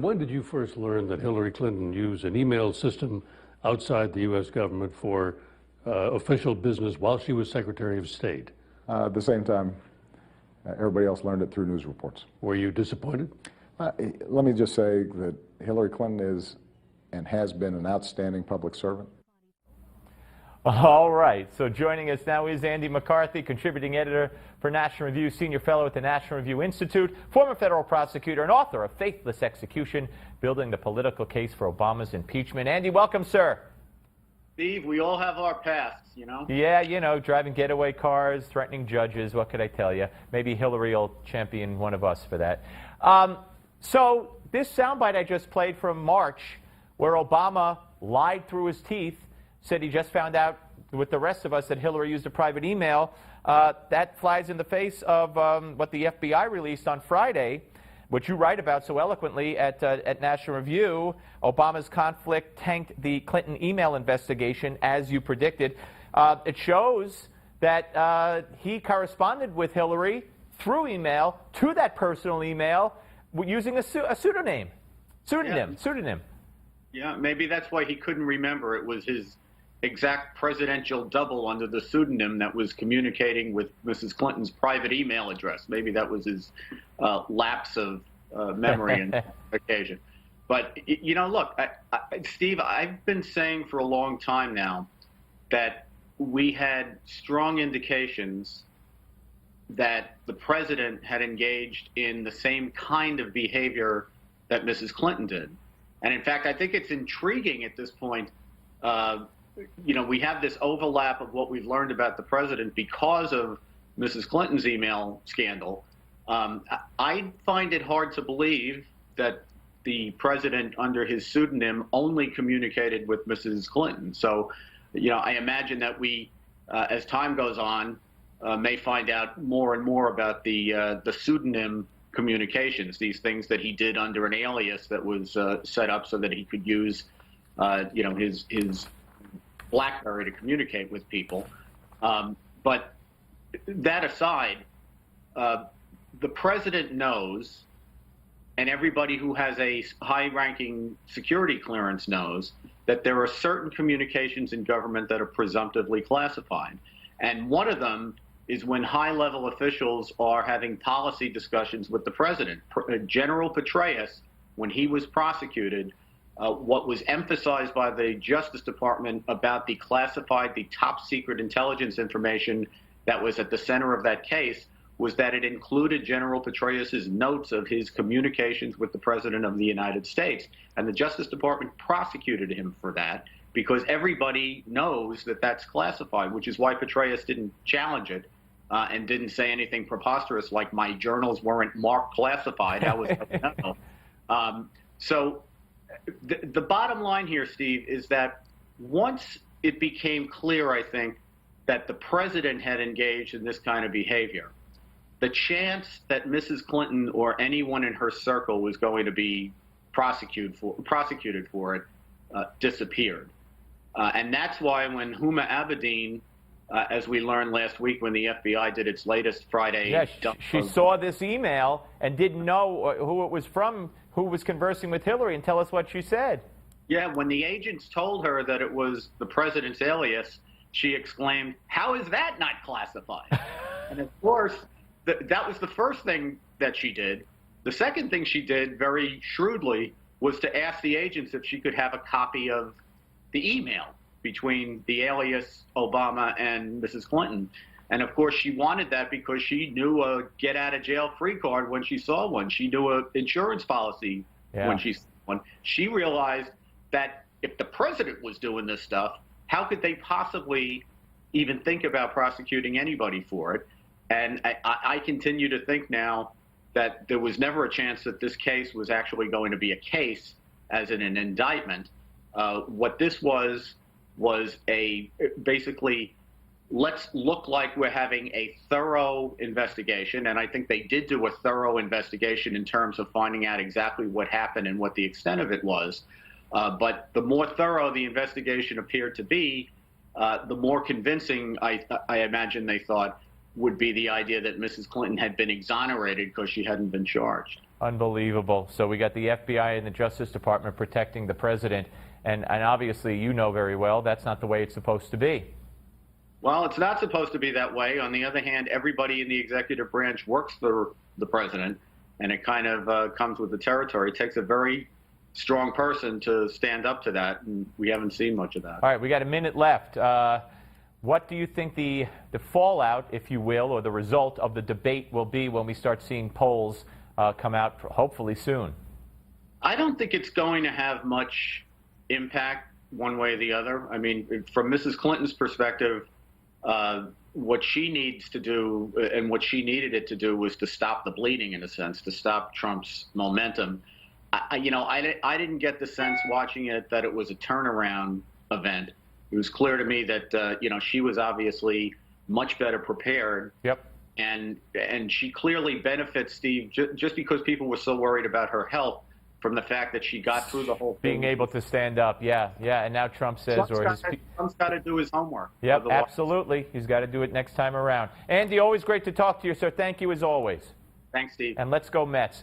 when did you first learn that Hillary Clinton used an email system outside the U.S. government for official business while she was Secretary of State? At the same time, everybody else learned it through news reports. Were you disappointed? Let me just say that Hillary Clinton is and has been an outstanding public servant. All right, so joining us now is Andy McCarthy, contributing editor for National Review, senior fellow at the National Review Institute, former federal prosecutor and author of Faithless Execution, Building the Political Case for Obama's Impeachment. Andy, welcome, sir. Steve, we all have our pasts, you know? Yeah, you know, driving getaway cars, threatening judges, what could I tell you? Maybe Hillary will champion one of us for that. So this soundbite I just played from March, where Obama lied through his teeth, said he just found out with the rest of us that Hillary used a private email, that flies in the face of what the FBI released on Friday, which you write about so eloquently at National Review. Obama's conflict tanked the Clinton email investigation, as you predicted. It shows that he corresponded with Hillary through email to that personal email using a pseudonym. Pseudonym. Yeah, maybe that's why he couldn't remember. It was his exact presidential double under the pseudonym that was communicating with Mrs. Clinton's private email address. Maybe that was his lapse of memory and occasion. But, you know, look, Steve, I've been saying for a long time now that we had strong indications that the president had engaged in the same kind of behavior that Mrs. Clinton did. And in fact, I think it's intriguing at this point. You know, we have this overlap of what we've learned about the president because of Mrs. Clinton's email scandal. I find it hard to believe that the president, under his pseudonym, only communicated with Mrs. Clinton. So, you know, I imagine that we, as time goes on, may find out more and more about the pseudonym communications, these things that he did under an alias that was set up so that he could use, you know, his BlackBerry to communicate with people. But that aside, the president knows, and everybody who has a high-ranking security clearance knows, that there are certain communications in government that are presumptively classified. And one of them is when high-level officials are having policy discussions with the president. General Petraeus, when he was prosecuted, what was emphasized by the Justice Department about the classified, the top-secret intelligence information that was at the center of that case was that it included General Petraeus's notes of his communications with the President of the United States. And the Justice Department prosecuted him for that because everybody knows that that's classified, which is why Petraeus didn't challenge it and didn't say anything preposterous like my journals weren't marked classified. That was no. So the bottom line here, Steve, is that once it became clear, I think, that the president had engaged in this kind of behavior, the chance that Mrs. Clinton or anyone in her circle was going to be prosecuted for it disappeared. And that's why when Huma Abedin, as we learned last week when the FBI did its latest Friday... Yeah, she saw this email and didn't know who it was from, who was conversing with Hillary, and tell us what she said. Yeah, when the agents told her that it was the president's alias, she exclaimed, "How is that not classified?" And of course, that was the first thing that she did. The second thing she did, very shrewdly, was to ask the agents if she could have a copy of the email between the alias Obama and Mrs. Clinton. And of course, she wanted that because she knew a get-out-of-jail-free card when she saw one. She knew an insurance policy when she saw one. She realized that if the president was doing this stuff, how could they possibly even think about prosecuting anybody for it? And I continue to think now that there was never a chance that this case was actually going to be a case, as in an indictment. What this was basically, let's look like we're having a thorough investigation. And I think they did do a thorough investigation in terms of finding out exactly what happened and what the extent of it was. But the more thorough the investigation appeared to be, the more convincing I imagine they thought would be the idea that Mrs. Clinton had been exonerated because she hadn't been charged. Unbelievable. So we got the FBI and the Justice Department protecting the president. And obviously, you know very well, that's not the way it's supposed to be. Well, it's not supposed to be that way. On the other hand, everybody in the executive branch works for the president, and it kind of comes with the territory. It takes a very strong person to stand up to that, and we haven't seen much of that. All right, we got a minute left. What do you think the fallout, if you will, or the result of the debate will be when we start seeing polls come out, hopefully soon? I don't think it's going to have much impact one way or the other. I mean, from Mrs. Clinton's perspective, what she needs to do and what she needed it to do was to stop the bleeding, in a sense, to stop Trump's momentum. I didn't get the sense watching it that it was a turnaround event. It was clear to me that, she was obviously much better prepared. Yep. And she clearly benefits, Steve, just because people were so worried about her health, from the fact that she got through the whole thing. Being able to stand up, yeah. And now Trump says, Trump's got to do his homework. Yep, absolutely. He's got to do it next time around. Andy, always great to talk to you, sir. Thank you as always. Thanks, Steve. And let's go Mets.